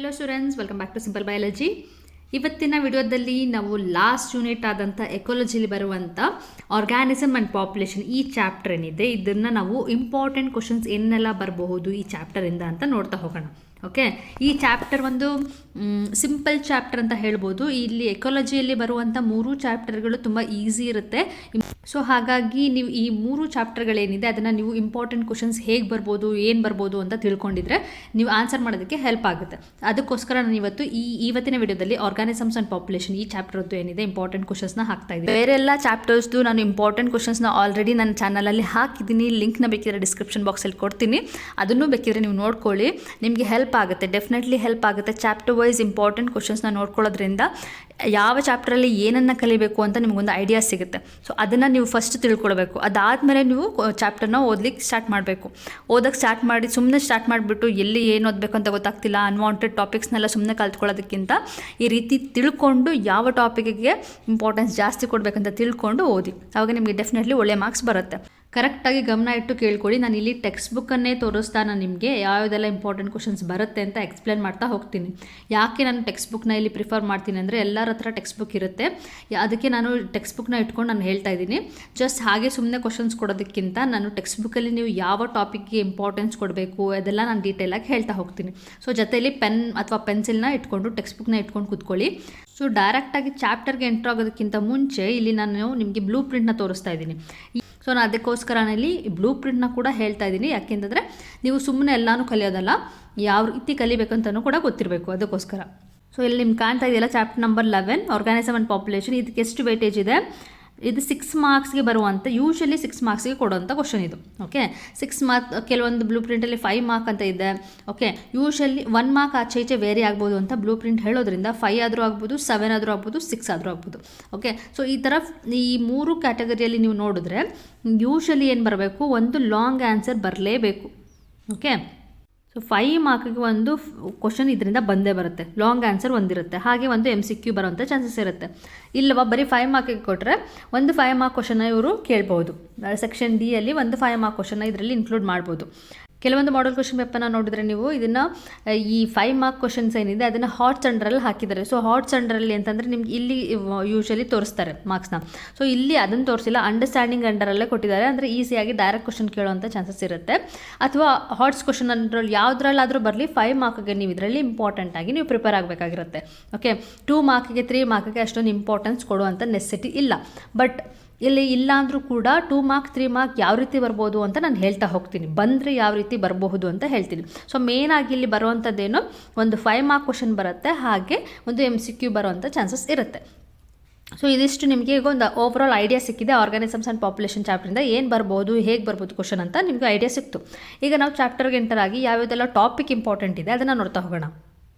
Hello students, welcome back to simple biology. ಇವತ್ತಿನ ವಿಡಿಯೋದಲ್ಲಿ ನಾವು ಲಾಸ್ಟ್ ಯೂನಿಟ್ ಆದಂಥ ಎಕೋಲಜಿಲಿ ಬರುವಂಥ ಆರ್ಗ್ಯಾನಿಸಮ್ ಆ್ಯಂಡ್ ಪಾಪ್ಯುಲೇಷನ್ ಈ ಚಾಪ್ಟರ್ ಏನಿದೆ ಇದನ್ನು ನಾವು ಇಂಪಾರ್ಟೆಂಟ್ ಕ್ವಶನ್ಸ್ ಏನೆಲ್ಲ ಬರಬಹುದು ಈ ಚಾಪ್ಟರಿಂದ ಅಂತ ನೋಡ್ತಾ ಹೋಗೋಣ. ಓಕೆ, ಈ ಚಾಪ್ಟರ್ ಒಂದು ಸಿಂಪಲ್ ಚಾಪ್ಟರ್ ಅಂತ ಹೇಳ್ಬೋದು. ಇಲ್ಲಿ ಎಕೋಲಜಿಯಲ್ಲಿ ಬರುವಂಥ 3 ಚಾಪ್ಟರ್ಗಳು ತುಂಬ ಈಸಿ ಇರುತ್ತೆ. ಸೊ ಹಾಗಾಗಿ ನೀವು ಈ 3 ಚಾಪ್ಟರ್ಗಳೇನಿದೆ ಅದನ್ನು ನೀವು ಇಂಪಾರ್ಟೆಂಟ್ ಕ್ವಶನ್ಸ್ ಹೇಗೆ ಬರ್ಬೋದು, ಏನು ಬರ್ಬೋದು ಅಂತ ತಿಳ್ಕೊಂಡಿದ್ರೆ ನೀವು ಆನ್ಸರ್ ಮಾಡೋದಕ್ಕೆ ಹೆಲ್ಪ್ ಆಗುತ್ತೆ. ಅದಕ್ಕೋಸ್ಕರ ನಾನು ಇವತ್ತಿನ ವಿಡಿಯೋದಲ್ಲಿ ಆರ್ಗಾನಿಸಮ್ಸ್ ಆ್ಯಂಡ್ ಪಾಪ್ಯುಲೇಷನ್ ಈ ಚಾಪ್ಟರ್ದು ಏನಿದೆ ಇಂಪಾರ್ಟೆಂಟ್ ಕ್ವಶನ್ಸ್ನ ಹಾಕ್ತಾ ಇದ್ದೀನಿ. ಬೇರೆ ಎಲ್ಲ ಚಾಪ್ಟರ್ಸ್ದು ನಾನು ಇಂಪಾರ್ಟೆಂಟ್ ಕ್ವಶನ್ಸ್ನ ಆಲ್ರೆಡಿ ನನ್ನ ಚಾನಲಲ್ಲಿ ಹಾಕಿದ್ದೀನಿ. ಲಿಂಕ್ನ ಬೇಕಿದ್ರೆ ಡಿಸ್ಕ್ರಿಪ್ಷನ್ ಬಾಕ್ಸಲ್ಲಿ ಕೊಡ್ತೀನಿ, ಅದನ್ನು ಬೇಕಿದ್ರೆ ನೀವು ನೋಡ್ಕೊಳ್ಳಿ. ನಿಮಗೆ ಹೆಲ್ಪ್ ಆಗುತ್ತೆ, ಡೆಫಿನೆಟ್ಲಿ ಹೆಲ್ಪ್ ಆಗುತ್ತೆ. ಚಾಪ್ಟರ್ ವೈಸ್ ಇಂಪಾರ್ಟೆಂಟ್ ಕ್ವಶನ್ಸ್ನ ನೋಡ್ಕೊಳ್ಳೋದ್ರಿಂದ ಯಾವ ಚಾಪ್ಟ್ರಲ್ಲಿ ಏನನ್ನು ಕಲಿಬೇಕು ಅಂತ ನಿಮಗೊಂದು ಐಡಿಯಾ ಸಿಗುತ್ತೆ. ಸೊ ಅದನ್ನು ನೀವು ಫಸ್ಟ್ ತಿಳ್ಕೊಳ್ಬೇಕು. ಅದಾದಮೇಲೆ ನೀವು ಚಾಪ್ಟರ್ನ ಓದಲಿಕ್ಕೆ ಸ್ಟಾರ್ಟ್ ಮಾಡಬೇಕು. ಓದೋಕ್ಕೆ ಸುಮ್ಮನೆ ಸ್ಟಾರ್ಟ್ ಮಾಡಿಬಿಟ್ಟು ಎಲ್ಲಿ ಏನು ಓದಬೇಕು ಅಂತ ಗೊತ್ತಾಗ್ತಿಲ್ಲ, ಅನ್ವಾಂಟೆಡ್ ಟಾಪಿಕ್ಸ್ನೆಲ್ಲ ಸುಮ್ಮನೆ ಕಲ್ತ್ಕೊಳ್ಳೋದಕ್ಕಿಂತ ಈ ರೀತಿ ತಿಳ್ಕೊಂಡು ಯಾವ ಟಾಪಿಕ್ಗೆ ಇಂಪಾರ್ಟೆನ್ಸ್ ಜಾಸ್ತಿ ಕೊಡಬೇಕಂತ ತಿಳ್ಕೊಂಡು ಓದಿ. ಆವಾಗ ನಿಮಗೆ ಡೆಫಿನೆಟ್ಲಿ ಒಳ್ಳೆ ಮಾರ್ಕ್ಸ್ ಬರುತ್ತೆ. ಕರೆಕ್ಟಾಗಿ ಗಮನ ಇಟ್ಟು ಕೇಳ್ಕೊಳ್ಳಿ. ನಾನು ಇಲ್ಲಿ ಟೆಕ್ಸ್ಟ್ ಬುಕ್ಕನ್ನೇ ತೋರಿಸ್ತಾ ನಾನು ನಿಮಗೆ ಯಾವುದೆಲ್ಲ ಇಂಪಾರ್ಟೆಂಟ್ ಕ್ವಶನ್ಸ್ ಬರುತ್ತೆ ಅಂತ ಎಕ್ಸ್ಪ್ಲೇನ್ ಮಾಡ್ತಾ ಹೋಗ್ತೀನಿ. ಯಾಕೆ ನಾನು ಟೆಕ್ಸ್ಟ್ ಬುಕ್ನ ಇಲ್ಲಿ ಪ್ರಿಫರ್ ಮಾಡ್ತೀನಿ ಅಂದರೆ ಎಲ್ಲರ ಹತ್ರ ಟೆಕ್ಸ್ಟ್ ಬುಕ್ ಇರುತ್ತೆ, ಅದಕ್ಕೆ ನಾನು ಟೆಕ್ಸ್ಟ್ ಬುಕ್ನ ಇಟ್ಕೊಂಡು ನಾನು ಹೇಳ್ತಾ ಇದ್ದೀನಿ. ಜಸ್ಟ್ ಹಾಗೆ ಸುಮ್ಮನೆ ಕ್ವಶನ್ಸ್ ಕೊಡೋದಕ್ಕಿಂತ ನಾನು ಟೆಕ್ಸ್ಟ್ ಬುಕ್ಕಲ್ಲಿ ನೀವು ಯಾವ ಟಾಪಿಕ್ಗೆ ಇಂಪಾರ್ಟೆನ್ಸ್ ಕೊಡಬೇಕು ಅದೆಲ್ಲ ನಾನು ಡೀಟೇಲಾಗಿ ಹೇಳ್ತಾ ಹೋಗ್ತೀನಿ. ಸೊ ಜೊತೆಯಲ್ಲಿ ಪೆನ್ ಅಥವಾ ಪೆನ್ಸಿಲ್ನ ಇಟ್ಕೊಂಡು ಟೆಕ್ಸ್ಟ್ ಬುಕ್ನ ಇಟ್ಕೊಂಡು ಕೂತ್ಕೊಳ್ಳಿ. ಸೊ ಡೈರೆಕ್ಟಾಗಿ ಚಾಪ್ಟರ್ಗೆ ಎಂಟ್ರ್ ಆಗೋದಕ್ಕಿಂತ ಮುಂಚೆ ಇಲ್ಲಿ ನಾನು ನಿಮಗೆ ಬ್ಲೂ ಪ್ರಿಂಟ್ನ ತೋರಿಸ್ತಾ ಇದ್ದೀನಿ. ಸೊ ನಾನು ಅದಕ್ಕೋಸ್ಕರ ಇಲ್ಲಿ ಬ್ಲೂ ಪ್ರಿಂಟ್ನ ಕೂಡ ಹೇಳ್ತಾ ಇದ್ದೀನಿ. ಯಾಕೆಂತಂದರೆ ನೀವು ಸುಮ್ಮನೆ ಎಲ್ಲನೂ ಕಲಿಯೋದಲ್ಲ, ಯಾವ ರೀತಿ ಕಲಿಬೇಕಂತಲೂ ಕೂಡ ಗೊತ್ತಿರಬೇಕು, ಅದಕ್ಕೋಸ್ಕರ. ಸೊ ಇಲ್ಲಿ ನಿಮ್ಗೆ ಕಾಣ್ತಾ ಇದೆಯಲ್ಲ, chapter number 11 organism and population. ಇದಕ್ಕೆ ಎಷ್ಟು ವೇಟೇಜ್ ಇದೆ? ಇದು 6 ಮಾರ್ಕ್ಸ್ಗೆ ಬರುವಂಥ, ಯೂಶಲಿ 6 ಮಾರ್ಕ್ಸ್ಗೆ ಕೊಡುವಂಥ ಕ್ವಶನ್ ಇದು. ಓಕೆ, 6 ಮಾರ್ಕ್, ಕೆಲವೊಂದು ಬ್ಲೂ ಪ್ರಿಂಟಲ್ಲಿ 5 ಮಾರ್ಕ್ ಅಂತ ಇದೆ. ಓಕೆ, ಯೂಶಲಿ 1 ಮಾರ್ಕ್ ಆಚೆ ಈಚೆ ವೇರಿ ಆಗ್ಬೋದು ಅಂತ ಬ್ಲೂ ಪ್ರಿಂಟ್ ಹೇಳೋದ್ರಿಂದ 5 ಆದರೂ ಆಗ್ಬೋದು, 7 ಆದರೂ ಆಗ್ಬೋದು, 6 ಆದರೂ ಆಗ್ಬೋದು. ಓಕೆ, ಸೊ ಈ ಥರ ಈ 3 ಕ್ಯಾಟಗರಿಯಲ್ಲಿ ನೀವು ನೋಡಿದ್ರೆ ಯೂಶಲಿ ಏನು ಬರಬೇಕು, ಒಂದು ಲಾಂಗ್ ಆನ್ಸರ್ ಬರಲೇಬೇಕು. ಓಕೆ, ಸೊ 5 ಮಾರ್ಕಿಗೆ ಒಂದು ಕ್ವಶನ್ ಇದರಿಂದ ಬಂದೇ ಬರುತ್ತೆ, ಲಾಂಗ್ ಆನ್ಸರ್ ಒಂದಿರುತ್ತೆ. ಹಾಗೆ ಒಂದು MCQ ಬರೋಂಥ ಚಾನ್ಸಸ್ ಇರುತ್ತೆ. ಇಲ್ಲವ ಬರೀ 5 ಮಾರ್ಕಿಗೆ ಕೊಟ್ಟರೆ ಒಂದು 5 ಮಾರ್ಕ್ ಕ್ವಶನ್ನ ಇವರು ಕೇಳ್ಬೋದು. ಸೆಕ್ಷನ್ ಡಿ ಅಲ್ಲಿ ಒಂದು 5 ಮಾರ್ಕ್ ಕ್ವಶನ್ನ ಇದರಲ್ಲಿ ಇನ್ಕ್ಲೂಡ್ ಮಾಡ್ಬೋದು. ಕೆಲವೊಂದು ಮಾಡೆಲ್ ಕ್ವಶನ್ ಪೇಪರ್ನ ನೋಡಿದ್ರೆ ನೀವು ಇದನ್ನು ಈ 5 ಮಾರ್ಕ್ ಕ್ವಶನ್ಸ್ ಏನಿದೆ ಅದನ್ನು ಹಾಟ್ಸ್ ಅಂಡರಲ್ಲಿ ಹಾಕಿದ್ದಾರೆ. ಸೊ ಹಾಟ್ಸ್ ಅಂಡರಲ್ಲಿ ಅಂತಂದರೆ ನಿಮ್ಗೆ ಇಲ್ಲಿ ಯೂಶಲಿ ತೋರಿಸ್ತಾರೆ ಮಾರ್ಕ್ಸ್ನ. ಸೊ ಇಲ್ಲಿ ಅದನ್ನು ತೋರಿಸಿಲ್ಲ, ಅಂಡರ್ಸ್ಟ್ಯಾಂಡಿಂಗ್ ಅಂಡರಲ್ಲೇ ಕೊಟ್ಟಿದ್ದಾರೆ. ಅಂದರೆ ಈಸಿಯಾಗಿ ಡೈರೆಕ್ಟ್ ಕ್ವಶನ್ ಕೇಳೋವಂಥ ಚಾನ್ಸಸ್ ಇರುತ್ತೆ. ಅಥವಾ ಹಾಟ್ಸ್ ಕ್ವಶನ್ ಅಂಡರಲ್ಲಿ ಯಾವುದ್ರಲ್ಲಾದರೂ ಬರಲಿ 5 ಮಾರ್ಕ್ಗೆ ನೀವು ಇದರಲ್ಲಿ ಇಂಪಾರ್ಟೆಂಟ್ ಆಗಿ ನೀವು ಪ್ರಿಪೇರ್ ಆಗಬೇಕಾಗಿರುತ್ತೆ. ಓಕೆ, 2 ಮಾರ್ಕಿಗೆ 3 ಮಾರ್ಕಿಗೆ ಅಷ್ಟೊಂದು ಇಂಪಾರ್ಟೆನ್ಸ್ ಕೊಡುವಂಥ ನೆಸೆಸಿಟಿ ಇಲ್ಲ. ಬಟ್ ಇಲ್ಲಿ ಇಲ್ಲ ಅಂದರೂ ಕೂಡ 2 ಮಾರ್ಕ್ 3 ಮಾರ್ಕ್ ಯಾವ ರೀತಿ ಬರ್ಬೋದು ಅಂತ ನಾನು ಹೇಳ್ತಾ ಹೋಗ್ತೀನಿ, ಬಂದರೆ ಯಾವ ರೀತಿ ಬರಬಹುದು ಅಂತ ಹೇಳ್ತೀನಿ. ಸೊ ಮೇನಾಗಿ ಇಲ್ಲಿ ಬರುವಂಥದ್ದೇನು, ಒಂದು 5 ಮಾರ್ಕ್ ಕ್ವಶನ್ ಬರುತ್ತೆ, ಹಾಗೆ ಒಂದು MCQ ಬರುವಂಥ ಚಾನ್ಸಸ್ ಇರುತ್ತೆ. ಸೊ ಇದಿಷ್ಟು ನಿಮಗೆ ಈಗ ಒಂದು ಓವರಾಲ್ ಐಡಿಯಾ ಸಿಕ್ಕಿದೆ. ಆರ್ಗಾನಿಸಮ್ಸ್ ಆ್ಯಂಡ್ ಪಾಪ್ಯುಲೇಷನ್ ಚಾಪ್ಟರಿಂದ ಏನು ಬರ್ಬೋದು, ಹೇಗೆ ಬರ್ಬೋದು ಕ್ವಶನ್ ಅಂತ ನಿಮಗೆ ಐಡಿಯಾ ಸಿಕ್ತು. ಈಗ ನಾವು ಚಾಪ್ಟರ್ಗೆ ಎಂಟರ್ ಆಗಿ ಯಾವ್ಯಾವುದೆಲ್ಲ ಟಾಪಿಕ್ ಇಂಪಾರ್ಟೆಂಟ್ ಇದೆ ಅದನ್ನು ನೋಡ್ತಾ ಹೋಗೋಣ.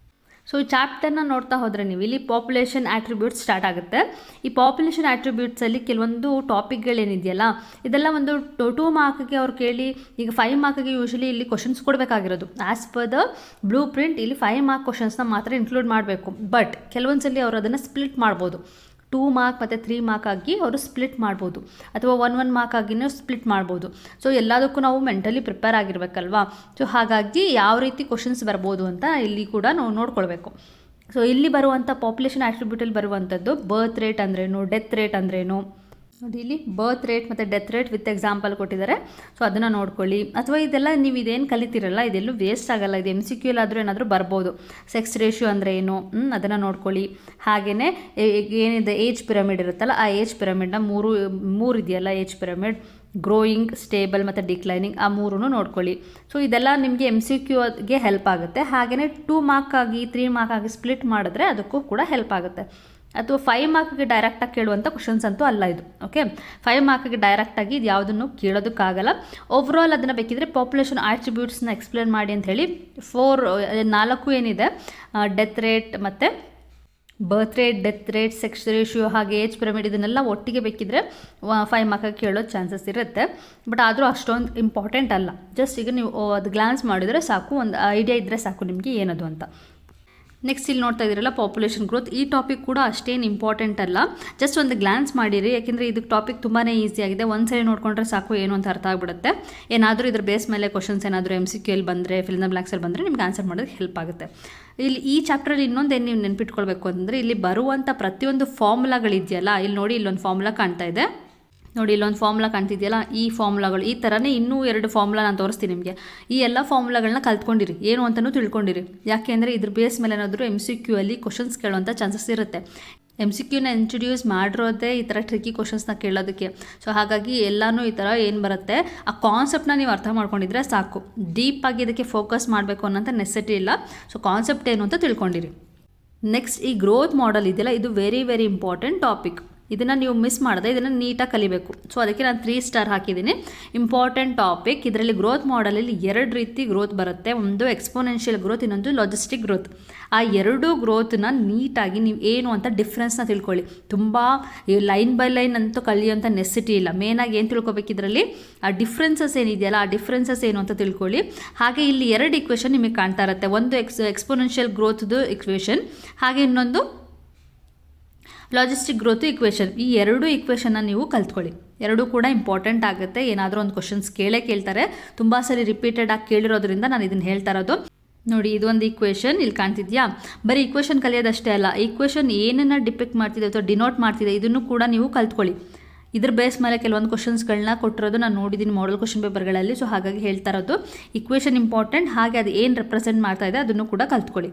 ಸೊ ಈ ಚಾಪ್ಟರ್ನ ನೋಡ್ತಾ ಹೋದರೆ ನೀವು ಇಲ್ಲಿ ಪಾಪ್ಯುಲೇಷನ್ ಆಟ್ರಿಬ್ಯೂಟ್ಸ್ ಸ್ಟಾರ್ಟ್ ಆಗುತ್ತೆ. ಈ ಪಾಪ್ಯುಲೇಷನ್ ಆಟ್ರಿಬ್ಯೂಟ್ಸಲ್ಲಿ ಕೆಲವೊಂದು ಟಾಪಿಕ್ಗಳೇನಿದೆಯಲ್ಲ ಇದೆಲ್ಲ ಒಂದು 2 ಮಾರ್ಕ್ಗೆ ಅವ್ರು ಕೇಳಿ, ಈಗ 5 ಮಾರ್ಕ್ಗೆ ಯೂಶಲಿ ಇಲ್ಲಿ ಕ್ವಶನ್ಸ್ ಕೊಡಬೇಕಾಗಿರೋದು. As per the blueprint ಇಲ್ಲಿ 5 ಮಾರ್ಕ್ ಕ್ವಶನ್ಸ್ನ ಮಾತ್ರ ಇನ್ಕ್ಲೂಡ್ ಮಾಡಬೇಕು. ಬಟ್ ಕೆಲವೊಂದ್ಸಲಿ ಅವರು ಅದನ್ನು ಸ್ಪ್ಲಿಟ್ ಮಾಡ್ಬೋದು. 2 ಮಾರ್ಕ್ ಮತ್ತು 3 ಮಾರ್ಕ್ ಆಗಿ ಅವರು ಸ್ಪ್ಲಿಟ್ ಮಾಡ್ಬೋದು, ಅಥವಾ 1 ಮಾರ್ಕ್ ಆಗಿನೂ ಸ್ಪ್ಲಿಟ್ ಮಾಡ್ಬೋದು. ಸೊ ಎಲ್ಲದಕ್ಕೂ ನಾವು ಮೆಂಟಲಿ ಪ್ರಿಪೇರ್ ಆಗಿರಬೇಕಲ್ವಾ. ಸೊ ಹಾಗಾಗಿ ಯಾವ ರೀತಿ ಕ್ವಶನ್ಸ್ ಬರ್ಬೋದು ಅಂತ ಇಲ್ಲಿ ಕೂಡ ನಾವು ನೋಡ್ಕೊಳ್ಬೇಕು. ಸೊ ಇಲ್ಲಿ ಬರುವಂಥ ಪಾಪ್ಯುಲೇಷನ್ ಆಟ್ರಿಬ್ಯೂಟಲ್ಲಿ ಬರುವಂಥದ್ದು ಬರ್ತ್ ರೇಟ್ ಅಂದ್ರೇನು, ಡೆತ್ ರೇಟ್ ಅಂದ್ರೇನು ನೋಡಿ. ಇಲ್ಲಿ ಬರ್ತ್ ರೇಟ್ ಮತ್ತು ಡೆತ್ ರೇಟ್ ವಿತ್ ಎಕ್ಸಾಂಪಲ್ ಕೊಟ್ಟಿದ್ದಾರೆ. ಸೊ ಅದನ್ನು ನೋಡ್ಕೊಳ್ಳಿ. ಅಥವಾ ಇದೆಲ್ಲ ನೀವು ಇದೇನು ಕಲಿತೀರಲ್ಲ ಇದೆಲ್ಲೂ ವೇಸ್ಟ್ ಆಗಲ್ಲ, ಇದು MCQ ಆದರೂ ಏನಾದರೂ ಬರ್ಬೋದು. ಸೆಕ್ಸ್ ರೇಷಿಯೋ ಅಂದರೆ ಏನು ಅದನ್ನು ನೋಡ್ಕೊಳ್ಳಿ. ಹಾಗೆಯೇ ಏನಿದೆ ಏಜ್ ಪಿರಮಿಡ್ ಇರುತ್ತಲ್ಲ, ಆ ಏಜ್ ಪಿರಮಿಡ್ನ ಮೂರು ಇದೆಯಲ್ಲ, ಏಜ್ ಪಿರಮಿಡ್, ಗ್ರೋಯಿಂಗ್, ಸ್ಟೇಬಲ್ ಮತ್ತು ಡಿಕ್ಲೈನಿಂಗ್, ಆ 3 ನೋಡ್ಕೊಳ್ಳಿ. ಸೊ ಇದೆಲ್ಲ ನಿಮಗೆ MCQಗೆ ಹೆಲ್ಪ್ ಆಗುತ್ತೆ. ಹಾಗೆಯೇ 2 ಮಾರ್ಕ್ ಆಗಿ 3 ಮಾರ್ಕ್ ಆಗಿ ಸ್ಪ್ಲಿಟ್ ಮಾಡಿದ್ರೆ ಅದಕ್ಕೂ ಕೂಡ ಹೆಲ್ಪ್ ಆಗುತ್ತೆ. ಅಥವಾ 5 ಮಾರ್ಕ್ಗೆ ಡೈರೆಕ್ಟಾಗಿ ಕೇಳುವಂಥ ಕ್ವಶನ್ಸ್ ಅಂತೂ ಅಲ್ಲ ಇದು. ಓಕೆ, 5 ಮಾರ್ಕ್ಗೆ ಡೈರೆಕ್ಟಾಗಿ ಇದು ಯಾವುದನ್ನು ಕೇಳೋದಕ್ಕಾಗಲ್ಲ. ಓವರಾಲ್ ಅದನ್ನು ಬೇಕಿದ್ರೆ ಪಾಪ್ಯುಲೇಷನ್ ಆಟ್ರಿಬ್ಯೂಟ್ಸ್ನ ಎಕ್ಸ್ಪ್ಲೇನ್ ಮಾಡಿ ಅಂತ ಹೇಳಿ 4 ಏನಿದೆ, ಡೆತ್ ರೇಟ್ ಮತ್ತು birth rate, death rate, sex ratio, ಹಾಗೆ ಏಜ್ ಪಿರಮಿಡ್, ಇದನ್ನೆಲ್ಲ ಒಟ್ಟಿಗೆ ಬೇಕಿದ್ರೆ 5 ಮಾರ್ಕಾಗಿ ಕೇಳೋ ಚಾನ್ಸಸ್ ಇರುತ್ತೆ. ಬಟ್ ಆದರೂ ಅಷ್ಟೊಂದು ಇಂಪಾರ್ಟೆಂಟ್ ಅಲ್ಲ. ಜಸ್ಟ್ ಈಗ ನೀವು ಅದು ಗ್ಲಾನ್ಸ್ ಮಾಡಿದರೆ ಸಾಕು, ಒಂದು ಐಡಿಯಾ ಇದ್ದರೆ ಸಾಕು ನಿಮಗೆ ಏನದು ಅಂತ. ನೆಕ್ಸ್ಟ್ ಇಲ್ಲಿ ನೋಡ್ತಾ ಇದ್ದೀರಲ್ಲ ಪಾಪ್ಯುಲೇಷನ್ ಗ್ರೋತ್, ಈ ಟಾಪಿಕ್ ಕೂಡ ಅಷ್ಟೇನು ಇಂಪಾರ್ಟೆಂಟ್ ಅಲ್ಲ, ಜಸ್ಟ್ ಒಂದು ಗ್ಲಾನ್ಸ್ ಮಾಡಿರಿ, ಯಾಕೆಂದರೆ ಇದು ಟಾಪಿಕ್ ತುಂಬಾ ಈಸಿ ಆಗಿದೆ, ಒಂದು ಸರಿ ನೋಡ್ಕೊಂಡ್ರೆ ಸಾಕು ಏನು ಅಂತ ಅರ್ಥ ಆಗಿಬಿಡುತ್ತೆ. ಏನಾದರೂ ಇದ್ರ ಬೇಸ್ ಮೇಲೆ ಕ್ವಶನ್ಸ್ ಏನಾದರೂ MCQ ಅಲ್ಲಿ ಬಂದರೆ, ಫಿಲ್ ಇನ್ ದ ಬ್ಲಾಂಕ್ಸಲ್ಲಿ ಬಂದರೆ ನಿಮ್ಗೆ ಆನ್ಸರ್ ಮಾಡೋದಕ್ಕೆ ಹೆಲ್ಪ್ ಆಗುತ್ತೆ. ಇಲ್ಲಿ ಈ ಚಾಪ್ಟ್ರಲ್ಲಿ ಇನ್ನೊಂದೇನು ನೀವು ನೆನ್ಪಿಟ್ಕೊಳ್ಬೇಕು ಅಂದರೆ, ಇಲ್ಲಿ ಬರುವಂಥ ಪ್ರತಿಯೊಂದು ಫಾರ್ಮುಲಾಗಳಿದೆಯಲ್ಲ, ಇಲ್ಲಿ ನೋಡಿ ಇಲ್ಲೊಂದು ಫಾರ್ಮುಲಾ ಕಾಣ್ತಾ ಇದೆ ನೋಡಿ, ಇಲ್ಲೊಂದು ಫಾರ್ಮುಲಾ ಕಾಣ್ತಿದೆಯಲ್ಲ, ಈ ಫಾರ್ಮುಲಾಗಳು ಈ ಥರನೇ ಇನ್ನೂ 2 ಫಾರ್ಮುಲಾ ನಾನು ತೋರಿಸ್ತೀನಿ ನಿಮಗೆ. ಈ ಎಲ್ಲ ಫಾರ್ಮುಲಾಗಳನ್ನ ಕಲ್ತ್ಕೊಂಡಿರಿ, ಏನು ಅಂತಲೂ ತಿಳ್ಕೊಂಡಿರಿ. ಯಾಕೆ ಅಂದರೆ ಇದ್ರ ಬೇಸ್ ಮೇಲೆ ಏನಾದರೂ MCQ ಅಲ್ಲಿ ಕ್ವಶನ್ಸ್ ಕೇಳೋವಂಥ ಚಾನ್ಸಸ್ ಇರುತ್ತೆ. MCQನ ಇಂಟ್ರೊಡ್ಯೂಸ್ ಮಾಡಿರೋದೇ ಈ ಥರ ಟ್ರಿಕ್ಕಿ ಕ್ವಶನ್ಸ್ನ ಕೇಳೋದಕ್ಕೆ. ಸೊ ಹಾಗಾಗಿ ಎಲ್ಲನೂ ಈ ಥರ ಏನು ಬರುತ್ತೆ ಆ ಕಾನ್ಸೆಪ್ಟನ್ನ ನೀವು ಅರ್ಥ ಮಾಡ್ಕೊಂಡಿದ್ರೆ ಸಾಕು. ಡೀಪಾಗಿ ಇದಕ್ಕೆ ಫೋಕಸ್ ಮಾಡಬೇಕು ಅನ್ನೋಂಥ ನೆಸೆಸಿಟಿ ಇಲ್ಲ. ಸೊ ಕಾನ್ಸೆಪ್ಟ್ ಏನು ಅಂತ ತಿಳ್ಕೊಂಡಿರಿ. ನೆಕ್ಸ್ಟ್ ಈ ಗ್ರೋತ್ ಮಾಡೆಲ್ ಇದೆಯಲ್ಲ, ಇದು ವೆರಿ ವೆರಿ ಇಂಪಾರ್ಟೆಂಟ್ ಟಾಪಿಕ್. ಇದನ್ನು ನೀವು ಮಿಸ್ ಮಾಡಿದೆ, ಇದನ್ನು ನೀಟಾಗಿ ಕಲಿಬೇಕು. ಸೊ ಅದಕ್ಕೆ ನಾನು 3 ಸ್ಟಾರ್ ಹಾಕಿದ್ದೀನಿ. Important topic. ಇದರಲ್ಲಿ ಗ್ರೋತ್ ಮಾಡಲಲ್ಲಿ 2 ರೀತಿ ಗ್ರೋತ್ ಬರುತ್ತೆ. ಒಂದು ಎಕ್ಸ್ಪೋನೆನ್ಷಿಯಲ್ ಗ್ರೋತ್, ಇನ್ನೊಂದು ಲಾಜಿಸ್ಟಿಕ್ ಗ್ರೋತ್. ಆ 2 ಗ್ರೋತ್ನ ನೀಟಾಗಿ ನೀವು ಏನು ಅಂತ ಡಿಫ್ರೆನ್ಸ್ನ ತಿಳ್ಕೊಳ್ಳಿ. ತುಂಬ ಲೈನ್ ಬೈ ಲೈನ್ ಅಂತೂ ಕಲಿಯೋಂಥ ನೆಸೆಸಿಟಿ ಇಲ್ಲ. ಮೇನಾಗಿ ಏನು ತಿಳ್ಕೊಬೇಕು ಇದರಲ್ಲಿ, ಆ ಡಿಫ್ರೆನ್ಸಸ್ ಏನಿದೆಯಲ್ಲ ಆ ಡಿಫ್ರೆನ್ಸಸ್ ಏನು ಅಂತ ತಿಳ್ಕೊಳ್ಳಿ. ಹಾಗೆ ಇಲ್ಲಿ 2 ಇಕ್ವೇಷನ್ ನಿಮಗೆ ಕಾಣ್ತಾ ಇರುತ್ತೆ. ಒಂದು ಎಕ್ಸ್ಪೋನೆನ್ಷಿಯಲ್ ಗ್ರೋತ್ದು ಇಕ್ವೇಷನ್, ಹಾಗೆ ಇನ್ನೊಂದು ಲಾಜಿಸ್ಟಿಕ್ ಗ್ರೋತ್ ಇಕ್ವೇಷನ್. ಈ 2 ಇಕ್ವೇಷನ್ನ ನೀವು ಕಲ್ತ್ಕೊಳ್ಳಿ. 2 ಕೂಡ ಇಂಪಾರ್ಟೆಂಟ್ ಆಗುತ್ತೆ. ಏನಾದರೂ ಒಂದು ಕ್ವಶನ್ಸ್ ಕೇಳ್ತಾರೆ, ತುಂಬ ಸರಿ ರಿಪೀಟೆಡ್ ಆಗಿ ಕೇಳಿರೋದ್ರಿಂದ ನಾನು ಇದನ್ನು ಹೇಳ್ತಾ ಇರೋದು. ನೋಡಿ, ಇದೊಂದು ಇಕ್ವೇಷನ್ ಇಲ್ಲಿ ಕಾಣ್ತಿದ್ಯಾ. ಬರೀ ಇಕ್ವೇಷನ್ ಕಲಿಯೋದಷ್ಟೇ ಅಲ್ಲ, ಇಕ್ವೇಷನ್ ಏನನ್ನು ಡಿಪಿಕ್ಟ್ ಮಾಡ್ತಿದೆ ಅಥವಾ ಡಿನೋಟ್ ಮಾಡ್ತಿದೆ ಇದನ್ನು ಕೂಡ ನೀವು ಕಲ್ತ್ಕೊಳ್ಳಿ. ಇದ್ರ ಬೇಸ್ ಮೇಲೆ ಕೆಲವೊಂದು ಕ್ವಶನ್ಸ್ಗಳನ್ನ ಕೊಟ್ಟಿರೋದು ನಾನು ನೋಡಿದ್ದೀನಿ ಮಾಡೆಲ್ ಕ್ವಶನ್ ಪೇಪರ್ಗಳಲ್ಲಿ. ಸೊ ಹಾಗಾಗಿ ಹೇಳ್ತಾ ಇರೋದು ಇಕ್ವೇಷನ್ ಇಂಪಾರ್ಟೆಂಟ್, ಹಾಗೆ ಅದು ಏನು ರೆಪ್ರೆಸೆಂಟ್ ಮಾಡ್ತಾ ಇದೆ ಅದನ್ನು ಕೂಡ ಕಲ್ತ್ಕೊಳ್ಳಿ.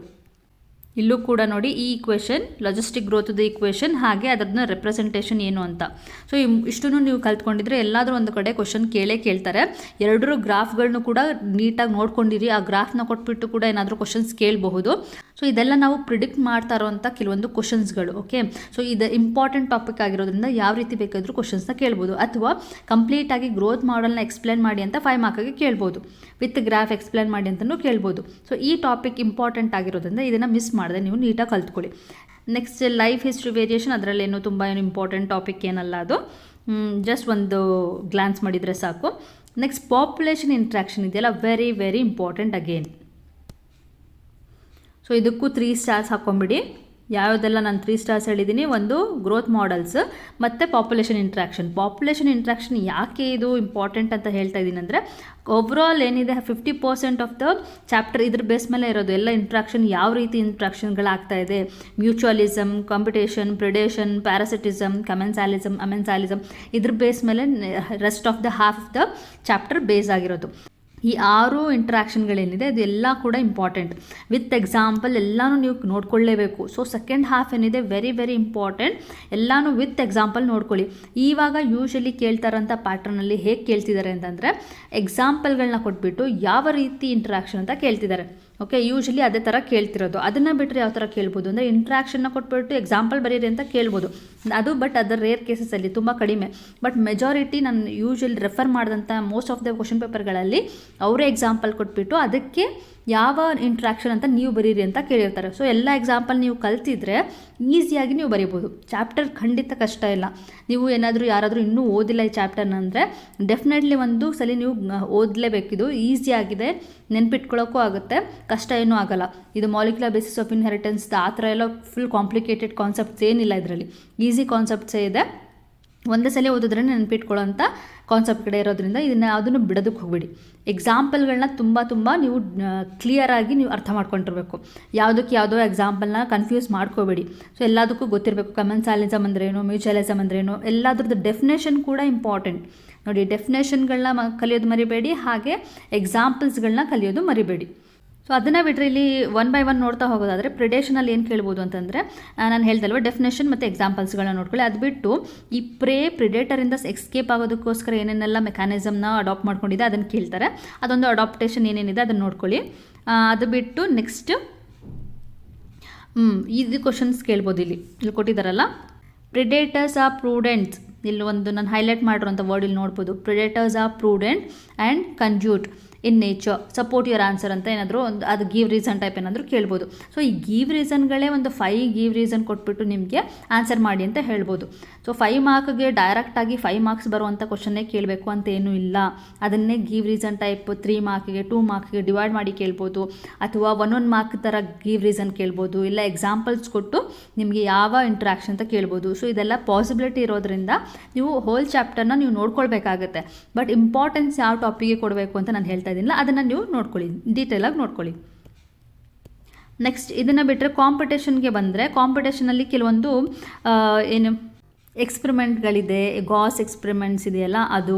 ಇಲ್ಲೂ ಕೂಡ ನೋಡಿ, ಈ ಇಕ್ವೇಷನ್ ಲಾಜಿಸ್ಟಿಕ್ ಗ್ರೋತ್ದು ಇಕ್ವೇಷನ್, ಹಾಗೆ ಅದನ್ನ ರೆಪ್ರೆಸೆಂಟೇಷನ್ ಏನು ಅಂತ. ಸೊ ಇಷ್ಟನ್ನು ನೀವು ಕಲ್ತ್ಕೊಂಡಿದ್ರೆ ಎಲ್ಲಾದರೂ ಒಂದು ಕಡೆ ಕ್ವಶನ್ ಕೇಳ್ತಾರೆ. 2 ಗ್ರಾಫ್ಗಳನ್ನು ಕೂಡ ನೀಟಾಗಿ ನೋಡ್ಕೊಂಡಿರಿ. ಆ ಗ್ರಾಫ್ನ ಕೊಟ್ಬಿಟ್ಟು ಕೂಡ ಏನಾದರೂ ಕ್ವಶನ್ಸ್ ಕೇಳಬಹುದು. ಸೊ ಇದೆಲ್ಲ ನಾವು ಪ್ರಿಡಿಕ್ಟ್ ಮಾಡ್ತಾ ಇರೋವಂಥ ಕೆಲವೊಂದು ಕ್ವಶನ್ಸ್ಗಳು. ಓಕೆ, ಸೊ ಇದು ಇಂಪಾರ್ಟೆಂಟ್ ಟಾಪಿಕ್ ಆಗಿರೋದ್ರಿಂದ ಯಾವ ರೀತಿ ಬೇಕಾದರೂ ಕ್ವಶನ್ಸ್ನ ಕೇಳ್ಬೋದು. ಅಥವಾ ಕಂಪ್ಲೀಟಾಗಿ ಗ್ರೋತ್ ಮಾಡೆಲ್ನ ಎಕ್ಸ್ಪ್ಲೇನ್ ಮಾಡಿ ಅಂತ 5 ಮಾರ್ಕ್ಗೆ ಕೇಳ್ಬೋದು. ವಿತ್ ಗ್ರಾಫ್ ಎಕ್ಸ್ಪ್ಲೇನ್ ಮಾಡಿ ಅಂತಲೂ ಕೇಳ್ಬೋದು. ಸೊ ಈ ಟಾಪಿಕ್ ಇಂಪಾರ್ಟೆಂಟ್ ಆಗಿರೋದ್ರಿಂದ ಇದನ್ನು ಮಿಸ್ ಮಾಡಿದೆ ನೀವು ನೀಟಾಗಿ ಕಲ್ತ್ಕೊಳ್ಳಿ. ನೆಕ್ಸ್ಟ್ ಲೈಫ್ ಹಿಸ್ಟ್ರಿ ವೇರಿಯೇಷನ್, ಅದರಲ್ಲೇನು ತುಂಬ ಏನು ಇಂಪಾರ್ಟೆಂಟ್ ಟಾಪಿಕ್ ಏನಲ್ಲ, ಅದು ಜಸ್ಟ್ ಒಂದು ಗ್ಲಾನ್ಸ್ ಮಾಡಿದರೆ ಸಾಕು. ನೆಕ್ಸ್ಟ್ ಪಾಪ್ಯುಲೇಷನ್ ಇಂಟ್ರಾಕ್ಷನ್ ಇದೆಯಲ್ಲ, very very important again. So ಇದಕ್ಕೂ 3 ಸ್ಟಾರ್ಸ್ ಹಾಕ್ಕೊಂಬಿಡಿ. ಯಾವುದೆಲ್ಲ ನಾನು 3 ಸ್ಟಾರ್ಸ್ ಹೇಳಿದ್ದೀನಿ, ಒಂದು ಗ್ರೋತ್ ಮಾಡೆಲ್ಸ್ ಮತ್ತು ಪಾಪ್ಯುಲೇಷನ್ ಇಂಟ್ರಾಕ್ಷನ್ ಯಾಕೆ ಇದು ಇಂಪಾರ್ಟೆಂಟ್ ಅಂತ ಹೇಳ್ತಾ ಇದ್ದೀನಿ ಅಂದರೆ, ಓವರಾಲ್ ಏನಿದೆ 50% ಆಫ್ ದ ಚಾಪ್ಟರ್ ಇದ್ರ ಬೇಸ್ ಮೇಲೆ ಇರೋದು. ಎಲ್ಲ ಇಂಟ್ರಾಕ್ಷನ್ ಯಾವ ರೀತಿ ಇಂಟ್ರಾಕ್ಷನ್ಗಳಾಗ್ತಾ ಇದೆ, ಮ್ಯೂಚುವಲಿಸಮ್, ಕಾಂಪಿಟೇಷನ್, ಪ್ರಿಡೇಷನ್, ಪ್ಯಾರಾಸಿಟಿಸಮ್, ಅಮೆನ್ಸಾಲಿಸಮ್, ಇದ್ರ ಬೇಸ್ ಮೇಲೆ rest of the half of the chapter base ಆಗಿರೋದು. ಈ 6 ಇಂಟ್ರಾಕ್ಷನ್ಗಳೇನಿದೆ ಅದೆಲ್ಲ ಕೂಡ ಇಂಪಾರ್ಟೆಂಟ್. ವಿತ್ ಎಕ್ಸಾಂಪಲ್ ಎಲ್ಲನೂ ನೀವು ನೋಡ್ಕೊಳ್ಳೇಬೇಕು. ಸೊ ಸೆಕೆಂಡ್ ಹಾಫ್ ಏನಿದೆ ವೆರಿ ವೆರಿ ಇಂಪಾರ್ಟೆಂಟ್. ಎಲ್ಲನೂ ವಿತ್ ಎಕ್ಸಾಂಪಲ್ ನೋಡ್ಕೊಳ್ಳಿ. ಇವಾಗ ಯೂಶಲಿ ಕೇಳ್ತಾರಂಥ ಪ್ಯಾಟ್ರನಲ್ಲಿ ಹೇಗೆ ಕೇಳ್ತಿದ್ದಾರೆ ಅಂತಂದರೆ, ಎಕ್ಸಾಂಪಲ್ಗಳನ್ನ ಕೊಟ್ಬಿಟ್ಟು ಯಾವ ರೀತಿ ಇಂಟ್ರಾಕ್ಷನ್ ಅಂತ ಕೇಳ್ತಿದ್ದಾರೆ. ಓಕೆ, ಯೂಶಲಿ ಅದೇ ಥರ ಕೇಳ್ತಿರೋದು. ಅದನ್ನು ಬಿಟ್ಟರೆ ಯಾವ ಥರ ಕೇಳ್ಬೋದು ಅಂದರೆ, ಇಂಟ್ರಾಕ್ಷನ್ನ ಕೊಟ್ಬಿಟ್ಟು ಎಕ್ಸಾಂಪಲ್ ಬರೀರಿ ಅಂತ ಕೇಳ್ಬೋದು. ಅದು ಬಟ್ ಅದರ ರೇರ್ ಕೇಸಸಲ್ಲಿ ತುಂಬ ಕಡಿಮೆ. ಬಟ್ ಮೆಜಾರಿಟಿ ನಾನು ಯೂಶಲಿ ರೆಫರ್ ಮಾಡಿದಂಥ ಮೋಸ್ಟ್ ಆಫ್ ದ ಕ್ವಶನ್ ಪೇಪರ್ಗಳಲ್ಲಿ ಅವರೇ ಎಕ್ಸಾಂಪಲ್ ಕೊಟ್ಬಿಟ್ಟು ಅದಕ್ಕೆ ಯಾವ ಇಂಟ್ರಾಕ್ಷನ್ ಅಂತ ನೀವು ಬರೀರಿ ಅಂತ ಕೇಳಿರ್ತಾರೆ. ಸೊ ಎಲ್ಲ ಎಕ್ಸಾಂಪಲ್ ನೀವು ಕಲ್ತಿದ್ರೆ ಈಸಿಯಾಗಿ ನೀವು ಬರೀಬೋದು. ಚಾಪ್ಟರ್ ಖಂಡಿತ ಕಷ್ಟ ಇಲ್ಲ. ನೀವು ಯಾರಾದರೂ ಇನ್ನೂ ಓದಿಲ್ಲ ಈ ಚಾಪ್ಟರ್ನ ಅಂದರೆ ಡೆಫಿನೆಟ್ಲಿ ಒಂದು ಸಲ ನೀವು ಓದಲೇಬೇಕಿದು. ಈಸಿಯಾಗಿದೆ, ನೆನ್ಪಿಟ್ಕೊಳ್ಳೋಕ್ಕೂ ಆಗುತ್ತೆ, ಕಷ್ಟ ಏನೂ ಆಗಲ್ಲ. ಇದು ಮಾಲಿಕ್ಯುಲರ್ ಬೇಸಿಸ್ ಆಫ್ ಇನ್ಹೆರಿಟೆನ್ಸ್ ಆ ಥರ ಎಲ್ಲ ಫುಲ್ ಕಾಂಪ್ಲಿಕೇಟೆಡ್ ಕಾನ್ಸೆಪ್ಟ್ಸ್ ಏನಿಲ್ಲ ಇದರಲ್ಲಿ. ಈಸಿ ಕಾನ್ಸೆಪ್ಟ್ಸೇ ಇದೆ. ಒಂದೇ ಸಲ ಓದಿದ್ರೆ ನೆನ್ಪಿಟ್ಕೊಳ್ಳೋಂಥ ಕಾನ್ಸೆಪ್ಟ್ ಕಡೆ ಇರೋದ್ರಿಂದ ಇದನ್ನು ಯಾವುದನ್ನು ಬಿಡೋದಕ್ಕೆ ಹೋಗ್ಬೇಡಿ. ಎಕ್ಸಾಂಪಲ್ಗಳನ್ನ ತುಂಬ ನೀವು ಕ್ಲಿಯರಾಗಿ ನೀವು ಅರ್ಥ ಮಾಡ್ಕೊಂಡಿರ್ಬೇಕು. ಯಾವುದಕ್ಕೆ ಯಾವುದೋ ಎಕ್ಸಾಂಪಲ್ನ ಕನ್ಫ್ಯೂಸ್ ಮಾಡ್ಕೋಬೇಡಿ. ಸೊ ಎಲ್ಲದಕ್ಕೂ ಗೊತ್ತಿರಬೇಕು. ಕಮೆನ್ಸಾಲಿಸಮ್ ಅಂದ್ರೇನು, ಮ್ಯೂಚುವಲಿಸಮ್ ಅಂದ್ರೇನು, ಎಲ್ಲದ್ರದ್ದು ಡೆಫಿನೇಷನ್ ಕೂಡ ಇಂಪಾರ್ಟೆಂಟ್. ನೋಡಿ, ಡೆಫಿನೇಷನ್ಗಳನ್ನ ಕಲಿಯೋದು ಮರಿಬೇಡಿ, ಹಾಗೆ ಎಕ್ಸಾಂಪಲ್ಸ್ಗಳನ್ನ ಕಲಿಯೋದು ಮರಿಬೇಡಿ. ಸೊ ಅದನ್ನು ಬಿಟ್ಟರೆ ಇಲ್ಲಿ 1 by 1 ನೋಡ್ತಾ ಹೋಗೋದಾದರೆ, ಪ್ರಿಡೇಷನಲ್ಲಿ ಏನು ಕೇಳ್ಬೋದು ಅಂತಂದರೆ, ನಾನು ಹೇಳ್ದಲ್ವ ಡೆಫಿನೇಷನ್ ಮತ್ತು ಎಕ್ಸಾಂಪಲ್ಸ್ಗಳನ್ನ ನೋಡ್ಕೊಳ್ಳಿ. ಅದು ಬಿಟ್ಟು ಈ ಪ್ರಿಡೇಟರಿಂದ ಎಸ್ಕೇಪ್ ಆಗೋದಕ್ಕೋಸ್ಕರ ಏನೇನೆಲ್ಲ ಮೆಕ್ಯಾನಿಸಮ್ನ ಅಡಾಪ್ಟ್ ಮಾಡ್ಕೊಂಡಿದೆ ಅದನ್ನು ಕೇಳ್ತಾರೆ. ಅದೊಂದು ಅಡಾಪ್ಟೇಷನ್ ಏನೇನಿದೆ ಅದನ್ನು ನೋಡ್ಕೊಳ್ಳಿ. ಅದು ಬಿಟ್ಟು ನೆಕ್ಸ್ಟ್ ಇದು ಕ್ವಶನ್ಸ್ ಕೇಳ್ಬೋದು. ಇಲ್ಲಿ ಕೊಟ್ಟಿದ್ದಾರಲ್ಲ, ಪ್ರಿಡೇಟರ್ಸ್ ಆರ್ ಪ್ರೂಡೆಂಟ್. ಇಲ್ಲಿ ಒಂದು ನಾನು ಹೈಲೈಟ್ ಮಾಡಿರೋಂಥ ವರ್ಡ್ ಇಲ್ಲಿ ನೋಡ್ಬೋದು. Predators are prudent and conjugate. In nature, support your answer ಅಂತ ಏನಾದರೂ ಒಂದು ಅದು ಗಿವ್ ರೀಸನ್ ಟೈಪ್ ಏನಾದರೂ ಕೇಳ್ಬೋದು. ಸೊ ಈ ಗಿವ್ ರೀಸನ್ಗಳೇ ಒಂದು 5 ಗಿವ್ ರೀಸನ್ ಕೊಟ್ಬಿಟ್ಟು ನಿಮಗೆ ಆನ್ಸರ್ ಮಾಡಿ ಅಂತ ಹೇಳ್ಬೋದು. ಸೊ 5 ಮಾರ್ಕ್ಗೆ ಡೈರೆಕ್ಟಾಗಿ 5 ಮಾರ್ಕ್ಸ್ ಬರುವಂಥ ಕ್ವಶನ್ನೇ ಕೇಳಬೇಕು ಅಂತ ಏನೂ ಇಲ್ಲ. ಅದನ್ನೇ ಗಿವ್ ರೀಸನ್ ಟೈಪ್ 3 ಮಾರ್ಕ್ಗೆ 2 ಮಾರ್ಕ್ಗೆ ಡಿವೈಡ್ ಮಾಡಿ ಕೇಳ್ಬೋದು, ಅಥವಾ 1 ಮಾರ್ಕ್ ಥರ ಗಿವ್ ರೀಸನ್ ಕೇಳ್ಬೋದು, ಇಲ್ಲ ಎಕ್ಸಾಂಪಲ್ಸ್ ಕೊಟ್ಟು ನಿಮಗೆ ಯಾವ ಇಂಟ್ರಾಕ್ಷನ್ ಅಂತ ಕೇಳ್ಬೋದು. ಸೊ ಇದೆಲ್ಲ ಪಾಸಿಬಿಲಿಟಿ ಇರೋದ್ರಿಂದ ನೀವು ಹೋಲ್ ಚಾಪ್ಟರ್ನ ನೀವು ನೋಡ್ಕೊಳ್ಬೇಕಾಗತ್ತೆ. ಬಟ್ ಇಂಪಾರ್ಟೆನ್ಸ್ ಯಾವ ಟಾಪಿಕ್ಗೆ ಕೊಡಬೇಕು ಅಂತ ನಾನು ಹೇಳ್ತಾ ಇದ್ದೀನಿಲ್ಲ, ಅದನ್ನು ನೀವು ನೋಡ್ಕೊಳ್ಳಿ, ಡೀಟೇಲಾಗಿ ನೋಡ್ಕೊಳ್ಳಿ. ನೆಕ್ಸ್ಟ್ ಇದನ್ನು ಬಿಟ್ಟರೆ ಕಾಂಪಿಟೇಷನ್ಗೆ ಬಂದರೆ, ಕಾಂಪಿಟೇಷನಲ್ಲಿ ಕೆಲವೊಂದು ಏನು ಎಕ್ಸ್ಪೆರಿಮೆಂಟ್ಗಳಿದೆ, ಗಾಸ್ ಎಕ್ಸ್ಪೆರಿಮೆಂಟ್ಸ್ ಇದೆಯಲ್ಲ ಅದು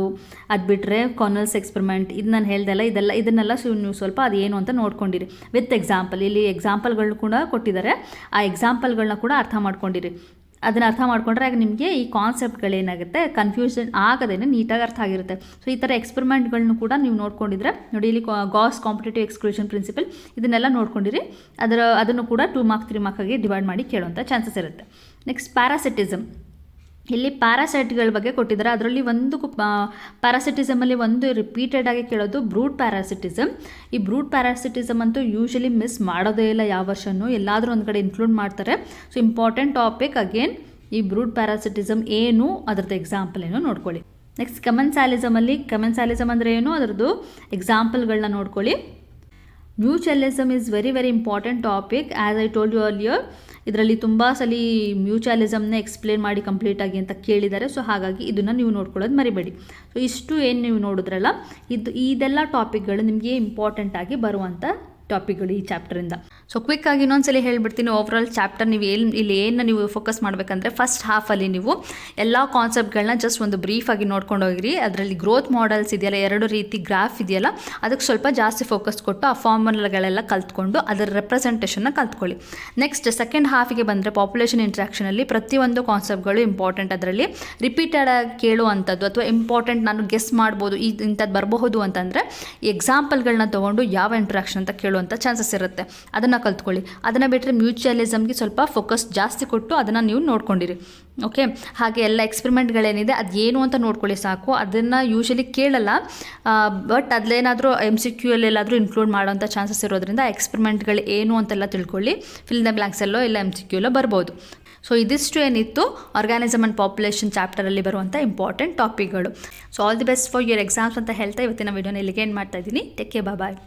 ಬಿಟ್ಟರೆ ಕಾನಲ್ಸ್ ಎಕ್ಸ್ಪೆರಿಮೆಂಟ್, ಇದು ನಾನು ಹೇಳ್ದಲ್ಲ, ಇದನ್ನೆಲ್ಲ ನೀವು ಸ್ವಲ್ಪ ಅದೇನು ಅಂತ ನೋಡ್ಕೊಂಡಿರಿ ವಿತ್ ಎಕ್ಸಾಂಪಲ್. ಇಲ್ಲಿ ಎಕ್ಸಾಂಪಲ್ಗಳು ಕೂಡ ಕೊಟ್ಟಿದ್ದಾರೆ, ಆ ಎಕ್ಸಾಂಪಲ್ಗಳನ್ನ ಕೂಡ ಅರ್ಥ ಮಾಡ್ಕೊಂಡಿರಿ. ಅದನ್ನು ಅರ್ಥ ಮಾಡ್ಕೊಂಡ್ರೆ ಆಗ ನಿಮಗೆ ಈ ಕಾನ್ಸೆಪ್ಟ್ಗಳೇನಾಗುತ್ತೆ ಕನ್ಫ್ಯೂಷನ್ ಆಗದೇನೆ ನೀಟಾಗಿ ಅರ್ಥ ಆಗಿರುತ್ತೆ. ಸೊ ಈ ಥರ ಎಕ್ಸ್ಪೆರಿಮೆಂಟ್ಗಳನ್ನೂ ಕೂಡ ನೀವು ನೋಡ್ಕೊಂಡಿದ್ರೆ ನೋಡಿ, ಇಲ್ಲಿ ಗಾಸ್ ಕಾಂಪಿಟೇಟಿವ್ ಎಕ್ಸ್ಕ್ಲೂಷನ್ ಪ್ರಿನ್ಸಿಪಲ್ ಇದನ್ನೆಲ್ಲ ನೋಡ್ಕೊಂಡಿರಿ. ಅದನ್ನು ಕೂಡ 2 ಮಾರ್ಕ್ 3 ಮಾರ್ಕಾಗಿ ಡಿವೈಡ್ ಮಾಡಿ ಕೇಳುವಂಥ ಚಾನ್ಸಸ್ ಇರುತ್ತೆ. ನೆಕ್ಸ್ಟ್ ಪ್ಯಾರಾಸಿಟಿಸಮ್, ಇಲ್ಲಿ ಪ್ಯಾರಾಸೈಟ್ಗಳ ಬಗ್ಗೆ ಕೊಟ್ಟಿದ್ದಾರೆ. ಅದರಲ್ಲಿ ಒಂದು ಪ್ಯಾರಾಸಿಟಿಸಮಲ್ಲಿ ಒಂದು ರಿಪೀಟೆಡ್ ಆಗಿ ಕೇಳೋದು ಬ್ರೂಟ್ ಪ್ಯಾರಾಸಿಟಿಸಮ್. ಈ ಬ್ರೂಟ್ ಪ್ಯಾರಾಸಿಟಿಸಮ್ ಅಂತೂ ಯೂಶಲಿ ಮಿಸ್ ಮಾಡೋದೇ ಇಲ್ಲ, ಯಾವ ವರ್ಷನೂ ಎಲ್ಲಾದರೂ ಒಂದು ಕಡೆ ಇನ್ಕ್ಲೂಡ್ ಮಾಡ್ತಾರೆ. ಸೊ ಇಂಪಾರ್ಟೆಂಟ್ ಟಾಪಿಕ್ ಅಗೇನ್ ಈ ಬ್ರೂಟ್ ಪ್ಯಾರಾಸಿಟಿಸಮ್ ಏನು, ಅದರದ್ದು ಎಕ್ಸಾಂಪಲ್ ಏನು ನೋಡ್ಕೊಳ್ಳಿ. ನೆಕ್ಸ್ಟ್ ಕಮೆನ್ಸಾಲಿಸಮ್ ಅಂದರೆ ಏನು, ಅದರದ್ದು ಎಕ್ಸಾಂಪಲ್ಗಳನ್ನ ನೋಡ್ಕೊಳ್ಳಿ. Mutualism is very very important topic. As I told you earlier, ಇದರಲ್ಲಿ ತುಂಬ ಸಲ ಮ್ಯೂಚುವಲಿಸಮ್ನ ಎಕ್ಸ್ಪ್ಲೇನ್ ಮಾಡಿ ಕಂಪ್ಲೀಟಾಗಿ ಅಂತ ಕೇಳಿದ್ದಾರೆ. ಸೊ ಹಾಗಾಗಿ ಇದನ್ನು ನೀವು ನೋಡ್ಕೊಳ್ಳೋದು ಮರಿಬೇಡಿ. ಸೊ ಇಷ್ಟು ಏನು ನೀವು ನೋಡಿದ್ರಲ್ಲ, ಇದೆಲ್ಲ ಟಾಪಿಕ್ಗಳು ನಿಮಗೆ ಇಂಪಾರ್ಟೆಂಟ್ ಆಗಿ ಬರುವಂಥ ಟಾಪಿಕ್ಗಳು ಈ ಚಾಪ್ಟರಿಂದ. ಸೊ ಕ್ವಿಕ್ಕಾಗಿ ಇನ್ನೊಂದ್ಸಲಿ ಹೇಳ್ಬಿಡ್ತೀನಿ, ಓವರಾಲ್ ಚಾಪ್ಟರ್ ನೀವು ಏನು ನೀವು ಫೋಕಸ್ ಮಾಡಬೇಕಂದ್ರೆ ಫಸ್ಟ್ ಹಾಫಲ್ಲಿ ನೀವು ಎಲ್ಲ ಕಾನ್ಸೆಪ್ಟ್ಗಳನ್ನ ಜಸ್ಟ್ ಒಂದು ಬ್ರೀಫಾಗಿ ನೋಡ್ಕೊಂಡು ಹೋಗಿರಿ. ಅದರಲ್ಲಿ ಗ್ರೋತ್ ಮಾಡೆಲ್ಸ್ ಇದೆಯಲ್ಲ, 2 ರೀತಿ ಗ್ರಾಫ್ ಇದೆಯಲ್ಲ, ಅದಕ್ಕೆ ಸ್ವಲ್ಪ ಜಾಸ್ತಿ ಫೋಕಸ್ ಕೊಟ್ಟು ಆ ಫಾರ್ಮುಲಾಗಳೆಲ್ಲ ಕಲ್ತ್ಕೊಂಡು ಅದರ ರೆಪ್ರೆಸೆಂಟೇಷನ್ನ ಕಲ್ತ್ಕೊಳ್ಳಿ. ನೆಕ್ಸ್ಟ್ ಸೆಕೆಂಡ್ ಹಾಫಿಗೆ ಬಂದರೆ ಪಾಪ್ಯುಲೇಷನ್ ಇಂಟ್ರಾಕ್ಷನಲ್ಲಿ ಪ್ರತಿಯೊಂದು ಕಾನ್ಸೆಪ್ಟ್ಗಳು ಇಂಪಾರ್ಟೆಂಟ್. ಅದರಲ್ಲಿ ರಿಪೀಟೆಡ್ ಆಗಿ ಕೇಳುವಂಥದ್ದು ಅಥವಾ ಇಂಪಾರ್ಟೆಂಟ್ ನಾನು ಗೆಸ್ ಮಾಡ್ಬೋದು ಇಂಥದ್ದು ಬರಬಹುದು ಅಂತಂದರೆ ಎಕ್ಸಾಂಪಲ್ಗಳನ್ನ ತೊಗೊಂಡು ಯಾವ ಇಂಟ್ರಾಕ್ಷನ್ ಅಂತ ಕೇಳುವಂಥ ಚಾನ್ಸಸ್ ಇರುತ್ತೆ, ಅದನ್ನು ಕಲ್ತ್ಕೊಳ್ಳಿ. ಅದನ್ನು ಬಿಟ್ಟರೆ ಮ್ಯೂಚುವಲಿಸಮ್ಗೆ ಸ್ವಲ್ಪ ಫೋಕಸ್ ಜಾಸ್ತಿ ಕೊಟ್ಟು ಅದನ್ನು ನೀವು ನೋಡ್ಕೊಂಡಿರಿ. ಓಕೆ, ಹಾಗೆ ಎಲ್ಲ ಎಕ್ಸ್ಪೆರಿಮೆಂಟ್ಗಳೇನಿದೆ ಅದು ಏನು ಅಂತ ನೋಡ್ಕೊಳ್ಳಿ ಸಾಕು. ಅದನ್ನು ಯೂಶಲಿ ಕೇಳಲ್ಲ, ಬಟ್ ಅದೇನಾದರೂ MCQ ಎಲ್ಲಾದರೂ ಇನ್ಕ್ಲೂಡ್ ಮಾಡೋಂಥ ಚಾನ್ಸಸ್ ಇರೋದ್ರಿಂದ ಎಕ್ಸ್ಪೆರಿಮೆಂಟ್ಗಳು ಏನು ಅಂತೆಲ್ಲ ತಿಳ್ಕೊಳ್ಳಿ. ಫಿಲ್ ದ ಬ್ಲ್ಯಾಂಕ್ಸ್ ಎಲ್ಲೋ ಇಲ್ಲ MCQ ಎಲ್ಲೋ ಬರ್ಬೋದು. ಸೊ ಇದಿಷ್ಟು ಏನಿತ್ತು ಆರ್ಗ್ಯಾನಿಸಮ್ ಆ್ಯಂಡ್ ಪಾಪ್ಯುಲೇಷನ್ ಚಾಪ್ಟರಲ್ಲಿ ಬರುವಂಥ ಇಂಪಾರ್ಟೆಂಟ್ ಟಾಪಿಕ್ಗಳು. So all the best for your exams ಅಂತ ಹೇಳ್ತಾ ಇವತ್ತಿನ ವಿಡಿಯೋನ ಇಲ್ಲಿಗೆ ಏನು ಮಾಡ್ತಾ ಇದ್ದೀನಿ. ಟೇಕ್ ಕೇರ್, ಬಾಯ್.